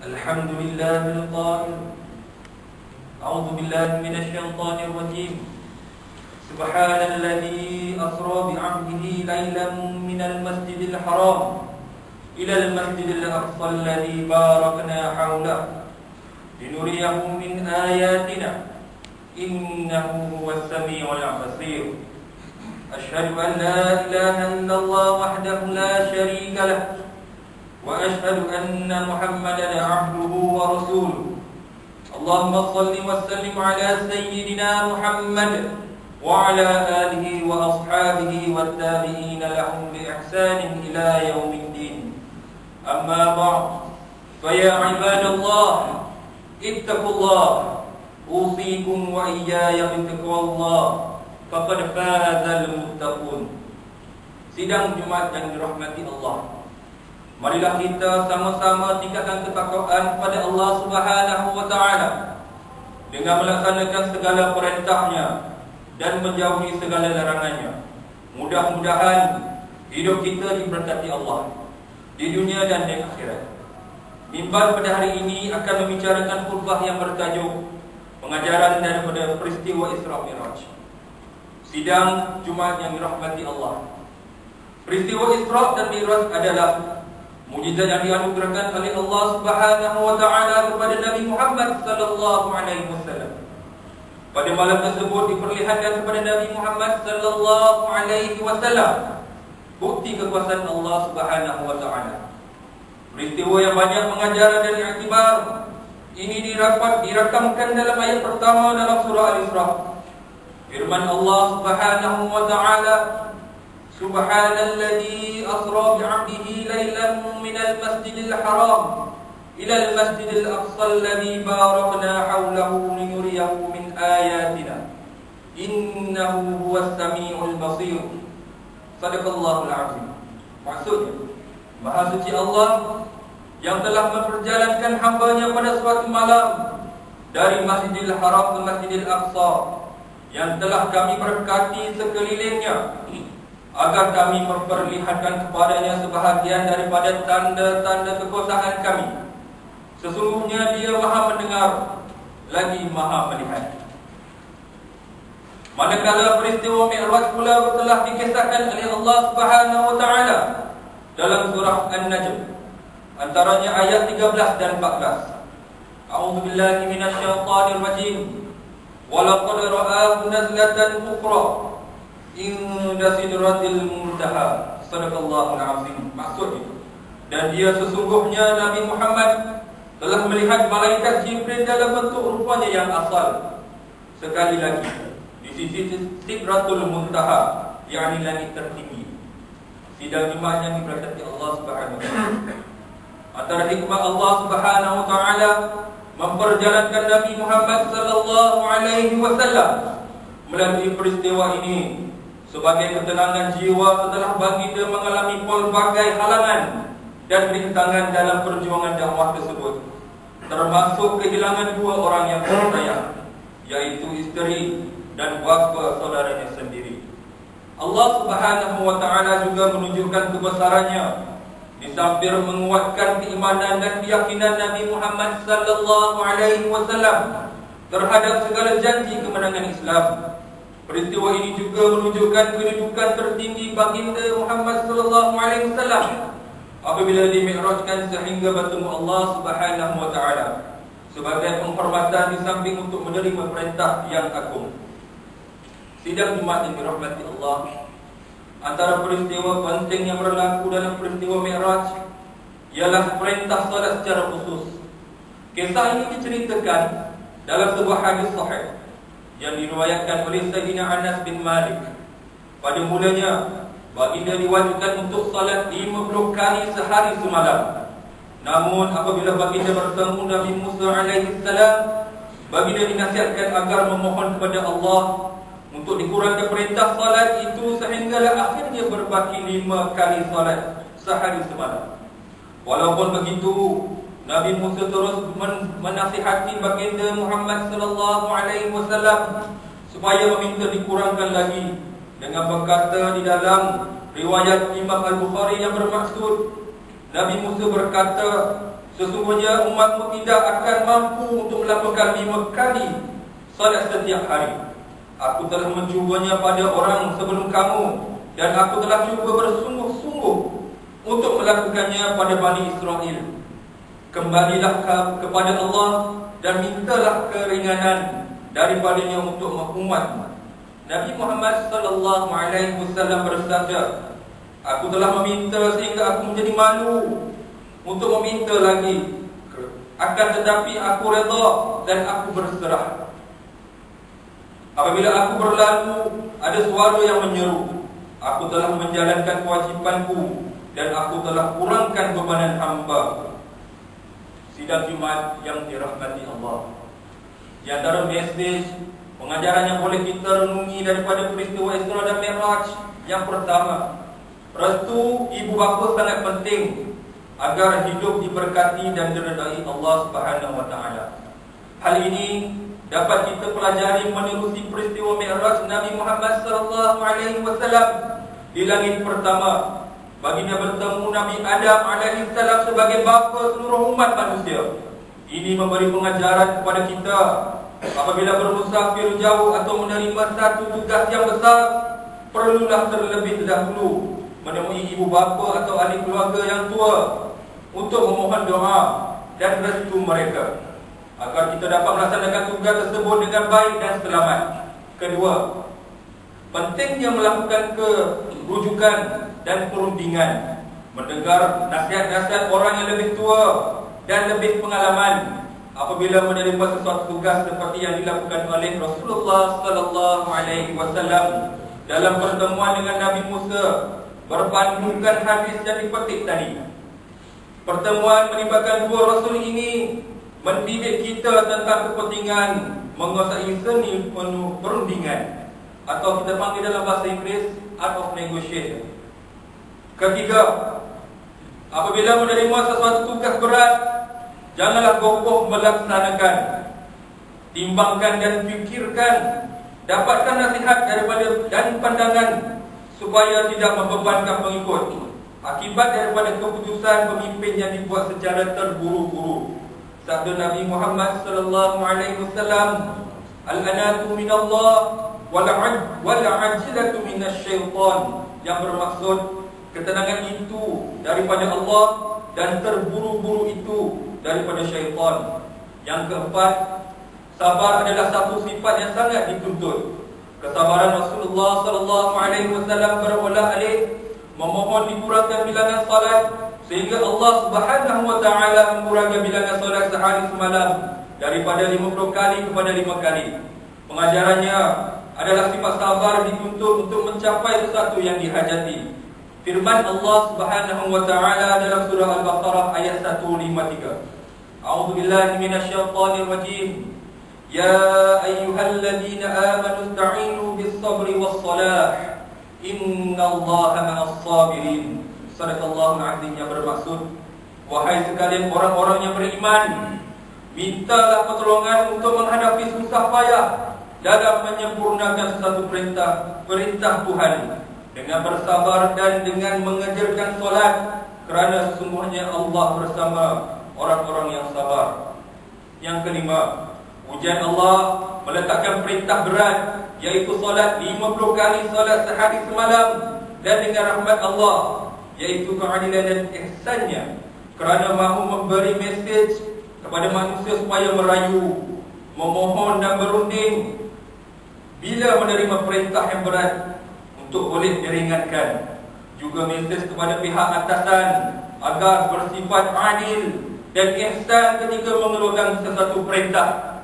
الحمد لله القائل أعوذ بالله من الشيطان الرجيم سبحان الذي أسرى بعبده ليلا من المسجد الحرام إلى المسجد الأقصى الذي باركنا حوله لنريه من آياتنا إنه هو السميع البصير أشهد أن لا إله إلا الله وحده لا شريك له وأشهد أن محمدا عبده ورسوله اللهم صل وسلم على سيدنا محمد وعلى آله وأصحابه والتابعين لهم بإحسان إلى يوم الدين أما بعد فيا عباد الله اتقوا الله أوصيكم وإياي بتقوى الله faqad fazal muttaqun. Sidang Jumat yang dirahmati Allah, marilah kita sama-sama tingkatkan ketakwaan kepada Allah Subhanahu wa taala dengan melaksanakan segala perintahnya dan menjauhi segala larangannya. Mudah-mudahan hidup kita diberkati Allah di dunia dan di akhirat. Mimbar pada hari ini akan membicarakan khutbah yang bertajuk pengajaran daripada peristiwa Isra Mi'raj. Sidang Jumat yang dirahmati Allah, peristiwa Isra dan Mi'raj adalah mukjizat yang dianugerahkan oleh Allah Subhanahu wa taala kepada Nabi Muhammad sallallahu alaihi wasallam. Pada malam tersebut diperlihatkan kepada Nabi Muhammad sallallahu alaihi wasallam bukti kekuasaan Allah Subhanahu wa taala. Peristiwa yang banyak mengajar dan iktibar ini dirakamkan dalam ayat pertama dalam surah Al-Isra. Firman Allah Subhanahu wa ta'ala, Subhanalladzi asra bi'abdihi laylan minal masjidil haram ilal masjidil aqsa alladzi barakna hawlahu linuriyahu min ayatina innahu huwas samiul basir. Sadaqallahul azim. Maksudnya, Maha suci Allah yang telah memperjalankan hamba-Nya pada suatu malam dari Masjidil Haram ke Masjidil Aqsa, yang telah kami berkati sekelilingnya, agar kami memperlihatkan kepadanya sebahagian daripada tanda-tanda kekuasaan kami. Sesungguhnya Dia Maha mendengar lagi Maha melihat. Manakala peristiwa Mi'raj pula telah dikisahkan oleh Allah Subhanahu wa taala dalam surah An-Najm, antaranya ayat 13 dan 14. A'udzubillahi minasyaitonir rajim. Walaqad ra'ahu nazlatan ukhra inda sidratil muntaha. Sadaqallahul azim. Maksudnya, dan dia sesungguhnya Nabi Muhammad telah melihat malaikat Jibril dalam bentuk rupanya yang asal sekali lagi di sisi sidratul muntaha, yakni langit tertinggi. Sidang Jumat yang diberkati Allah Subhanahu wa taala, antara hikmah Allah Subhanahu wa taala memperjalankan Nabi Muhammad sallallahu alaihi wasallam melalui peristiwa ini sebagai ketenangan jiwa setelah baginda mengalami pelbagai halangan dan rintangan dalam perjuangan dakwah tersebut, termasuk kehilangan dua orang yang tersayang, yaitu isteri dan bapa saudaranya sendiri. Allah Subhanahu wa taala juga menunjukkan kebesarannya di samping menguatkan keimanan dan keyakinan Nabi Muhammad sallallahu alaihi wasallam terhadap segala janji kemenangan Islam. Peristiwa ini juga menunjukkan kedudukan tertinggi baginda Muhammad sallallahu alaihi wasallam apabila dimi'rajkan sehingga bertemu Allah Subhanahu wa taala sebagai penghormatan di samping untuk menerima perintah yang agung. Sidang Jumat yang dirahmati Allah, antara peristiwa penting yang berlaku dalam peristiwa Mi'raj ialah perintah salat secara khusus. Kisah ini diceritakan dalam sebuah hadis sahih yang diriwayatkan oleh Sayyidina Anas bin Malik. Pada mulanya baginda diwajibkan untuk salat 50 kali sehari semalam. Namun apabila baginda bertemu Nabi Musa alaihi salam, baginda dinasihatkan agar memohon kepada Allah untuk dikurangkan perintah salat itu sehinggalah akhirnya berbaki 5 kali salat sehari semalam. Walaupun begitu, Nabi Musa terus menasihati baginda Muhammad sallallahu alaihi wasallam supaya meminta dikurangkan lagi dengan berkata di dalam riwayat Imam Al-Bukhari yang bermaksud Nabi Musa berkata, sesungguhnya umatmu tidak akan mampu untuk melakukan 5 kali salat setiap hari. Aku telah mencubanya pada orang sebelum kamu, dan aku telah cuba bersungguh-sungguh untuk melakukannya pada Bani Israel. Kembalilah kepada Allah dan mintalah keringanan daripadanya untuk umatmu. Nabi Muhammad sallallahu alaihi wasallam bersabda, aku telah meminta sehingga aku menjadi malu untuk meminta lagi. Akan tetapi aku redha dan aku berserah. Apabila aku berlalu, ada suara yang menyeru, aku telah menjalankan kewajipanku dan aku telah kurangkan bebanan hamba. Sidang Jumaat yang dirahmati Allah, di antara mesej pengajaran yang boleh kita renungi daripada peristiwa Isra dan Mi'raj, yang pertama, restu ibu bapa sangat penting agar hidup diberkati dan diredai Allah Subhanahu wa taala. Hal ini dapat kita pelajari menerusi peristiwa Mi'raj Nabi Muhammad sallallahu alaihi wasallam di langit pertama. Baginda bertemu Nabi Adam alaihi salam sebagai bapa seluruh umat manusia. Ini memberi pengajaran kepada kita, apabila bermusafir jauh atau menerima satu tugas yang besar, perlulah terlebih dahulu menemui ibu bapa atau ahli keluarga yang tua untuk memohon doa dan restu mereka agar kita dapat melaksanakan tugas tersebut dengan baik dan selamat. Kedua, pentingnya melakukan kerujukan dan perundingan, mendengar nasihat-nasihat orang yang lebih tua dan lebih pengalaman apabila menerima sesuatu tugas seperti yang dilakukan oleh Rasulullah sallallahu alaihi wasallam dalam pertemuan dengan Nabi Musa, berpandukan hadis yang dipetik tadi. Pertemuan melibatkan dua rasul ini mendidik kita tentang kepentingan menguasai seni perundingan, atau kita panggil dalam bahasa Inggeris art of negotiation. Ketiga, apabila menerima sesuatu tugas berat, janganlah gopoh melaksanakan. Timbangkan dan fikirkan, dapatkan nasihat daripada dan pandangan supaya tidak membebankan pengikut akibat daripada keputusan pemimpin yang dibuat secara terburu-buru. Sabda Nabi Muhammad sallallahu alaihi wasallam, al-anatu minallah wal ajlatu minasyaitan, yang bermaksud ketenangan itu daripada Allah dan terburu-buru itu daripada syaitan. Yang keempat, sabar adalah satu sifat yang sangat dituntut. Kesabaran Rasulullah sallallahu alaihi wasallam berulang-alik memohon dikurangkan bilangan salat sehingga Allah Subhanahu wa taala mengurangi bilangan salat sehari semalam daripada 50 kali kepada 5 kali. Pengajarannya adalah sifat sabar dituntut untuk mencapai sesuatu yang dihajati. Firman Allah Subhanahu wa taala dalam surah Al-Baqarah ayat 153. A'udzubillahi minasyaitonir rajim. Ya ayyuhalladzina amanu ista'inu bis-sabri was-salah. Innallaha ma'as-sabirin. Sadaqallahul azim, yang bermaksud, wahai sekalian orang-orang yang beriman, mintalah pertolongan untuk menghadapi susah payah dalam menyempurnakan sesuatu perintah Tuhan dengan bersabar dan dengan mengerjakan solat, kerana sesungguhnya Allah bersama orang-orang yang sabar. Yang kelima, ujian Allah meletakkan perintah berat, yaitu solat 50 kali solat sehari semalam, dan dengan rahmat Allah, yaitu keadilan dan ihsannya, kerana mahu memberi mesej kepada manusia supaya merayu, memohon dan berunding bila menerima perintah yang berat untuk boleh diringankan. Juga mesej kepada pihak atasan agar bersifat adil dan ihsan ketika mengeluarkan sesuatu perintah.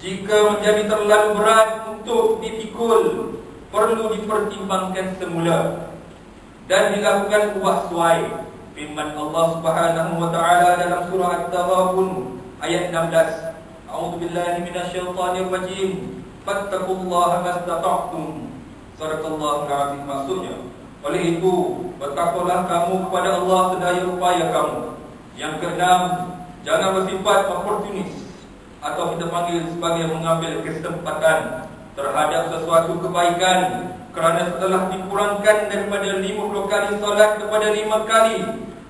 Jika menjadi terlalu berat untuk dipikul, perlu dipertimbangkan semula dan dilakukan ubah suai. Firman Allah Subhanahu wa taala dalam surah At-Taghabun ayat 16. A'udzubillahi minasyaitonir rajim. Fattaqullaha mastata'tum. Sadaqallahul azim. Maksudnya, oleh itu bertakwalah kamu kepada Allah sedaya upaya kamu. Yang keenam, jangan bersifat oportunis, atau kita panggil sebagai mengambil kesempatan terhadap sesuatu kebaikan, kerana setelah dikurangkan daripada 50 kali solat kepada 5 kali,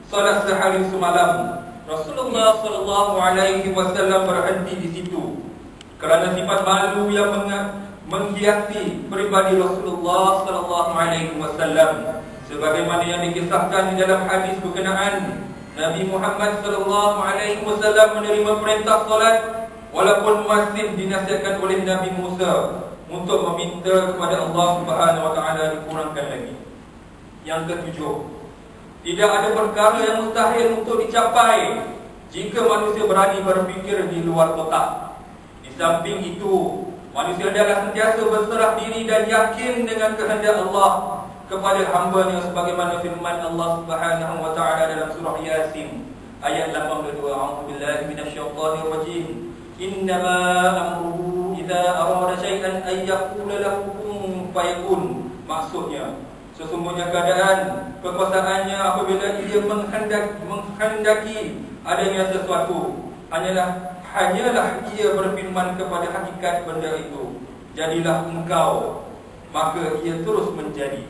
salat sehari semalam. Rasulullah sallallahu alaihi wasallam berhenti di situ kerana sifat malu yang menghiasi peribadi Rasulullah sallallahu alaihi wasallam, sebagaimana yang dikisahkan di dalam hadis berkenaan Nabi Muhammad sallallahu alaihi wasallam menerima perintah salat walaupun masih dinasihatkan oleh Nabi Musa untuk meminta kepada Allah Subhanahu wa taala dikurangkan lagi. Yang ketujuh, tidak ada perkara yang mustahil untuk dicapai jika manusia berani berfikir di luar kotak. Di samping itu, manusia adalah sentiasa berserah diri dan yakin dengan kehendak Allah kepada hamba-Nya, sebagaimana firman Allah Subhanahu wa taala dalam surah Yasin ayat 82. A'udzubillahi minasyaitonir rajim. Innama amruhu idza arada syai'an ay yaqula lahu kun fayakun. Maksudnya, sesungguhnya keadaan kekuasaannya apabila ia menghendaki adanya sesuatu, hanyalah ia berfirman kepada hakikat benda itu, jadilah engkau, maka ia terus menjadi.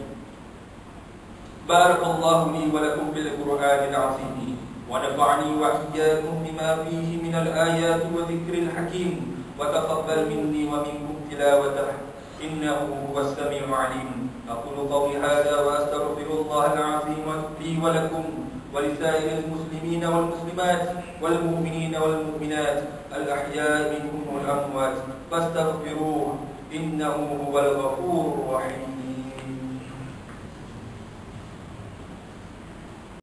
Barakallahu li wa lakum bil Qur'anil azim wa nafa'ani wa iyyakum bima fihi minal ayati wa dzikril hakim wa taqabbal minni wa minkum tilawatahu innahu huwas samiul alim. Aqulu qawli hadha wa astaghfirullahal azim li wa lakum wa lisairil muslimina wal muslimat wal mu'minina wal mu'minat al ahya'i minhum wal amwat fastaghfiruhu innahu huwal ghafurur rahim.